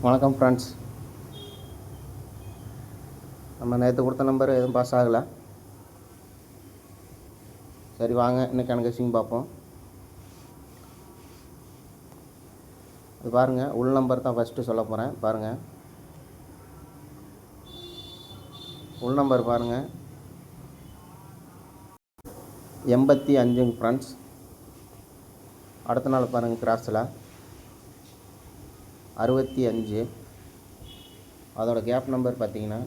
வணக்கம் ஃப்ரெண்ட்ஸ். நம்ம நேற்று கொடுத்த நம்பர் எதுவும் பாஸ் ஆகலை. சரி வாங்க இன்றைக்கான கெஸ்ஸிங் பார்ப்போம். இது பாருங்கள், உள் நம்பர் தான் ஃபஸ்ட்டு சொல்ல போகிறேன். பாருங்கள், உள் நம்பர் பாருங்கள் 85 ஃப்ரெண்ட்ஸ். அடுத்த நாள் பாருங்கள் கிராஸில் 65. அதோட கேப் நம்பர் பார்த்தீங்கன்னா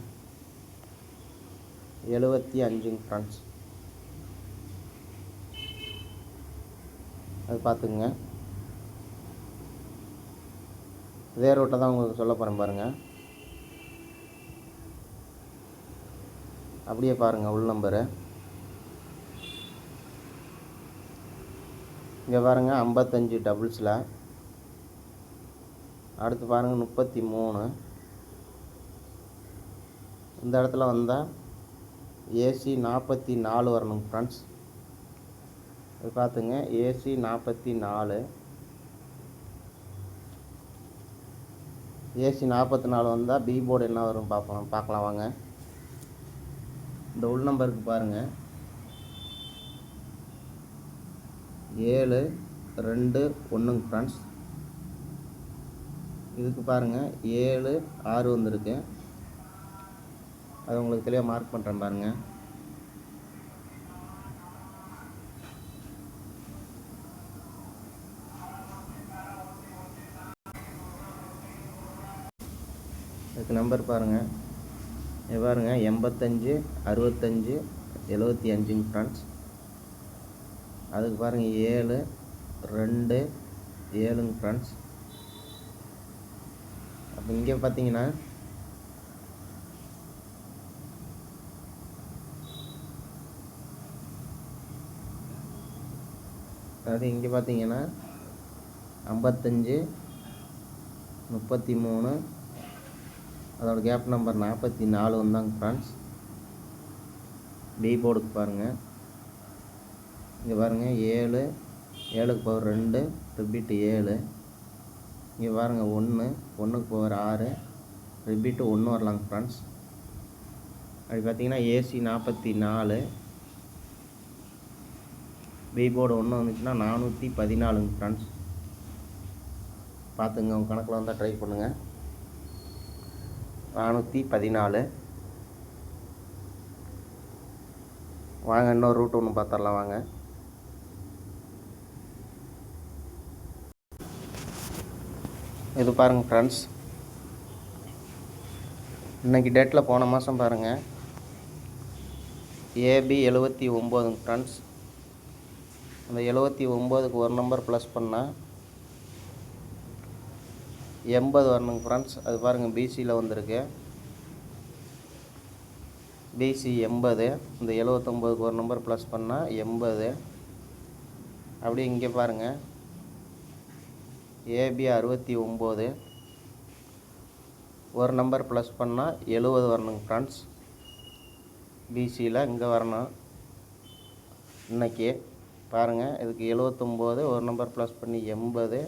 75 ஃப்ரெண்ட்ஸ். அது பார்த்துக்குங்க. இதே ரூட்டை தான் உங்களுக்கு சொல்ல போகிறேன் பாருங்கள். அப்படியே பாருங்கள் உள் நம்பரு இங்கே பாருங்கள் 55 டபுள்ஸில். அடுத்து பாருங்கள் 33. இந்த இடத்துல வந்தால் ஏசி 44 வரணும் ஃப்ரெண்ட்ஸ். அது பார்த்துங்க, ஏசி 44. ஏசி 44 வந்தால் பி போர்டு என்ன வரும் பார்க்கலாம் வாங்க. இந்த உள் நம்பருக்கு பாருங்கள் 7 2 1 ஃப்ரெண்ட்ஸ். இதுக்கு பாருங்கள் 7 6 வந்துருக்கு. அது உங்களுக்கு தெளிவாக மார்க் பண்ணுறேன் பாருங்கள். இதுக்கு நம்பர் பாருங்கள், இது பாருங்கள் 85 65 75 ஃப்ரெண்ட்ஸ். அதுக்கு பாருங்கள் 7 2 7 ஃப்ரெண்ட்ஸ். அப்போ இங்கே பார்த்தீங்கன்னா அதாவது இங்கே பார்த்தீங்கன்னா 55 33, அதோட கேப் நம்பர் 44 வந்தாங்க ஃப்ரெண்ட்ஸ். பி போர்டுக்கு பாருங்கள், இங்கே பாருங்கள் 7 7க்கு பவர் 2 ரிப்பீட்டு 7. இங்கே பாருங்கள் 1 1க்கு பவர் 6 ரிப்பீட்டு 1 வரலாங்க ஃப்ரெண்ட்ஸ். அப்படி பார்த்தீங்கன்னா ஏசி 44, பி போர்டு 1 வந்துச்சுன்னா 414 ஃப்ரெண்ட்ஸ். பார்த்துங்க, உங்கள் கணக்கில் வந்தால் ட்ரை பண்ணுங்கள். 414. வாங்க இன்னொரு ரூட் ஒன்று பார்த்துடலாம் வாங்க. இது பாருங்கள் ஃப்ரெண்ட்ஸ், இன்றைக்கி டேட்டில் போன மாதம் பாருங்கள் ஏபி 79 ஃப்ரெண்ட்ஸ். அந்த 79க்கு ஒரு நம்பர் ப்ளஸ் பண்ணால் 80 வரணுங்க ஃப்ரெண்ட்ஸ். அது பாருங்கள் பிசியில் வந்திருக்கு, பிசி 80. இந்த 79க்கு ஒரு நம்பர் ப்ளஸ் பண்ணால் 80. அப்படி இங்கே பாருங்கள் ஏபி 69 ஒரு நம்பர் ப்ளஸ் பண்ணால் 70 வரணுங்க ஃப்ரெண்ட்ஸ். பிசியில் இங்கே வரணும். இன்றைக்கி பாருங்கள் இதுக்கு 79 ஒரு நம்பர் ப்ளஸ் பண்ணி 80.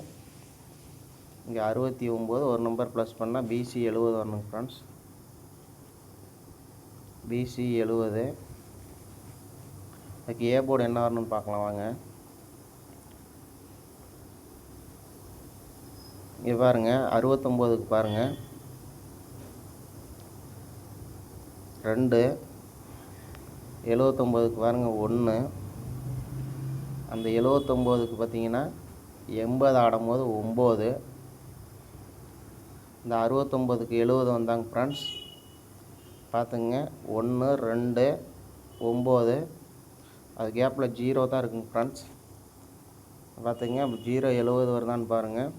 இங்கே 69 ஒரு நம்பர் ப்ளஸ் பண்ணால் பிசி 70 வரணுங்க ஃப்ரெண்ட்ஸ். பிசி 70. அதுக்கு ஏ போர்டு என்ன வரணும்னு பார்க்கலாம் வாங்க. இங்கே பாருங்கள் 69க்கு பாருங்கள் 2, 79க்கு பாருங்கள் 1. அந்த 79க்கு பார்த்தீங்கன்னா 80 ஆடும்போது 9. இந்த 69க்கு 70 வந்தாங்க ஃப்ரெண்ட்ஸ். பார்த்துங்க 1 2 9. அது கேப்பில் 0 தான் இருக்குங்க ஃப்ரெண்ட்ஸ். பார்த்துங்க 0 70 வருதான்னு பாருங்கள்.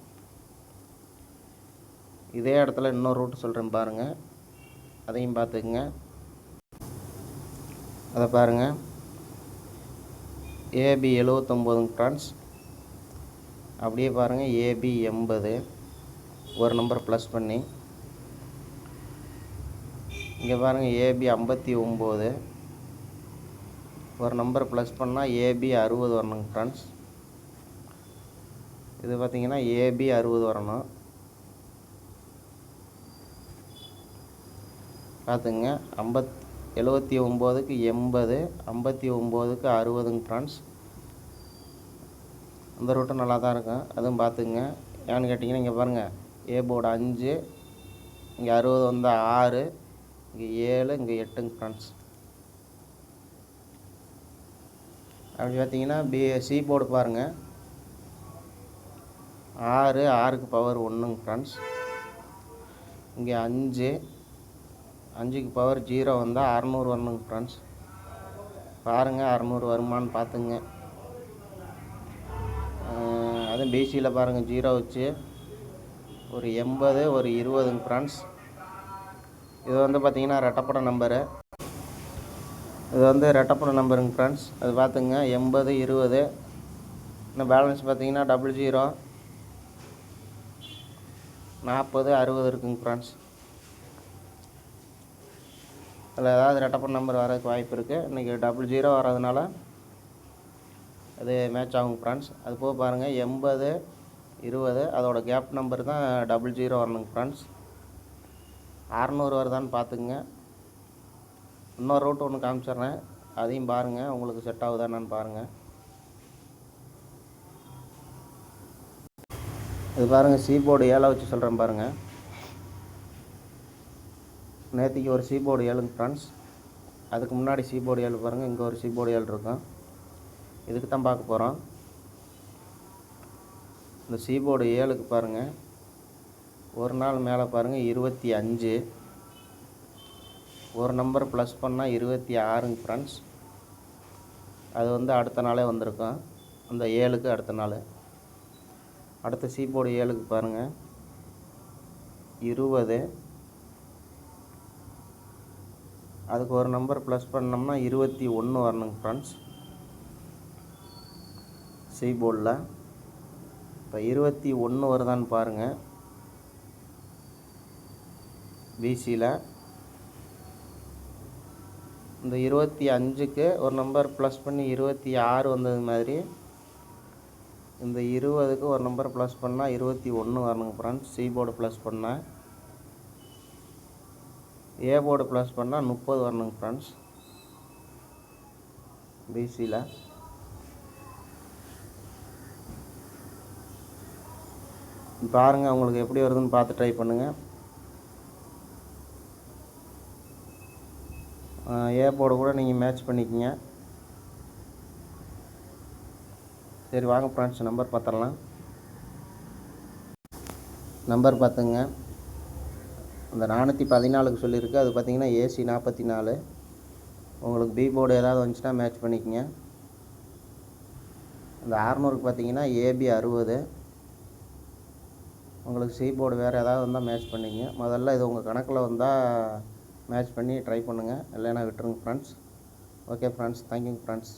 இதே இடத்துல இன்னொரு ரூட் சொல்கிறேன் பாருங்கள், அதையும் பார்த்துக்குங்க. அதை பாருங்கள் ஏபி 79 ஃப்ரெண்ட்ஸ். அப்படியே பாருங்கள் ஏபி 80 ஒரு நம்பர் ப்ளஸ் பண்ணி. இங்கே பாருங்கள் ஏபி 59 ஒரு நம்பர் ப்ளஸ் பண்ணால் ஏபி 60 வரணுங்க ஃப்ரெண்ட்ஸ். இது பார்த்திங்கன்னா ஏபி 60 வரணும். பார்த்துங்க. 79க்கு 80, 59க்கு 60ங்க ஃப்ரெண்ட்ஸ். இந்த ரூட்டும் நல்லா தான் இருக்கும், அதுவும் பார்த்துங்க. ஏன்னு கேட்டிங்கன்னா இங்கே பாருங்கள், ஏ போர்டு 5, இங்கே 60 வந்து 6, இங்கே 7, இங்கே 8ங்க ஃப்ரெண்ட்ஸ். அப்படி பார்த்தீங்கன்னா சி போர்டு பாருங்கள், 6, 6க்கு பவர் 1ங்க ஃப்ரெண்ட்ஸ். இங்கே 5, 5க்கு பவர் 0 வந்தால் 600 வரணுங்க ஃப்ரெண்ட்ஸ். பாருங்கள் 600 வருமானு பார்த்துங்க. அதுவும் பிசியில் பாருங்கள் 0 வச்சு ஒரு 80, ஒரு 20ங்க ஃப்ரெண்ட்ஸ். இது வந்து பார்த்திங்கன்னா ரெட்டப்பட நம்பரு. இது வந்து ரெட்டப்பட நம்பருங்க ஃப்ரெண்ட்ஸ். அது பார்த்துங்க 80, 20. இன்னும் பேலன்ஸ் பார்த்திங்கன்னா 00, 40, 60 இருக்குங்க ஃப்ரெண்ட்ஸ். அதில் ஏதாவது ரெட்டப்பட நம்பர் வரதுக்கு வாய்ப்பு இருக்குது. இன்றைக்கி 00 வர்றதுனால அது மேட்ச் ஆகுங்க ஃப்ரெண்ட்ஸ். அது போக பாருங்கள் 80, 20 அதோட கேப் நம்பர் தான் 00 வரணுங்க ஃப்ரெண்ட்ஸ். 600 வருதான்னு பார்த்துங்க. இன்னொரு ரூட் ஒன்று காமிச்சிட்றேன், அதையும் பாருங்கள், உங்களுக்கு செட் ஆகுதா என்னன்னு பாருங்கள். இது பாருங்கள், சி போர்டு 7 வச்சு சொல்கிறேன் பாருங்கள். நேற்றுக்கு ஒரு சி போர்டு 7ங்க ஃப்ரெண்ட்ஸ். அதுக்கு முன்னாடி சி போர்டு 7 பாருங்கள், இங்கே ஒரு சி போர்டு 7 இருக்கும். இதுக்கு தான் பார்க்க போகிறோம். இந்த சி போர்டு 7க்கு பாருங்கள், ஒரு நாள் மேலே பாருங்கள் 25, ஒரு நம்பர் ப்ளஸ் பண்ணால் 26ங்க ஃப்ரெண்ட்ஸ். அது வந்து அடுத்த நாளே வந்திருக்கும், அந்த 7க்கு அடுத்த நாள். அடுத்த சி போர்டு 7க்கு பாருங்கள் 20, அதுக்கு ஒரு நம்பர் ப்ளஸ் பண்ணோம்னா 21 வரணுங்க ஃப்ரெண்ட்ஸ் சி போர்டில். இப்போ 21 வருதான்னு பாருங்கள் பிசியில். இந்த 25க்கு ஒரு நம்பர் ப்ளஸ் பண்ணி 26 வந்தது மாதிரி, இந்த 20க்கு ஒரு நம்பர் ப்ளஸ் பண்ணால் 21 வரணுங்க ஃப்ரெண்ட்ஸ் சி போர்டு ப்ளஸ் பண்ணால். ஏ போர்டு ப்ளஸ் பண்ணால் 30 வரணுங்க ஃப்ரெண்ட்ஸ் பிசியில். பாருங்கள் உங்களுக்கு எப்படி வருதுன்னு பார்த்து ட்ரை பண்ணுங்கள். ஏ போர்டு கூட நீங்கள் மேட்ச் பண்ணிக்கங்க. சரி வாங்க ஃப்ரெண்ட்ஸ், நம்பர் பார்த்துடலாம். நம்பர் பார்த்துங்க, அந்த 414க்கு சொல்லியிருக்கு, அது பார்த்திங்கன்னா ஏசி 44. உங்களுக்கு பி போர்டு ஏதாவது வந்துச்சுன்னா மேட்ச் பண்ணிக்கங்க. அந்த 600க்கு பார்த்திங்கன்னா ஏபி 60. உங்களுக்கு சி போர்டு வேறு ஏதாவது வந்தால் மேட்ச் பண்ணிக்கங்க. முதல்ல இது உங்கள் கணக்கில் வந்தால் மேட்ச் பண்ணி ட்ரை பண்ணுங்கள், இல்லைன்னா விட்டுருங்க friends. Okay friends, thank you friends.